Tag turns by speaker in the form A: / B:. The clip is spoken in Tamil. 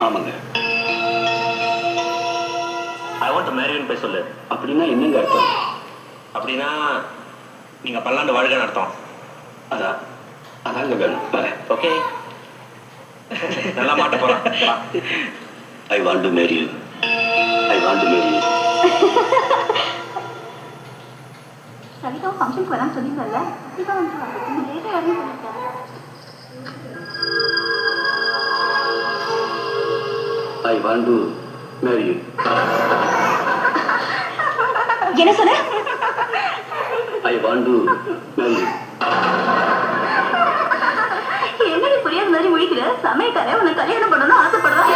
A: ஆமாங்க.
B: ஐ வாண்ட் டு மேரின்னு போய் சொல்லு.
A: அப்படின்னா என்னங்க அர்த்தம்?
B: அப்படின்னா நீங்க பல்லாண்டு வாழ்கன்னு அர்த்தம்.
A: அதாங்க வேணும்.
B: ஓகே, நல்லா மாட்ட போறான்.
A: I want to marry you. I want to marry you.
C: Saritha ஃபங்க்ஷனுக்கு வரலாம்னு சொல்லியிருந்தல, இப்போ வந்து லேட்டாக வரணும் சொல்லியிருக்காரு.
A: I want to marry you.
C: என்ன சொன்ன?
A: I want to marry you.
C: என்னடி புரியாத மாதிரி முடிக்கிற? சமயக்காரன் உன்னை கல்யாணம் பண்ணணும்னு ஆசைப்படுறான்.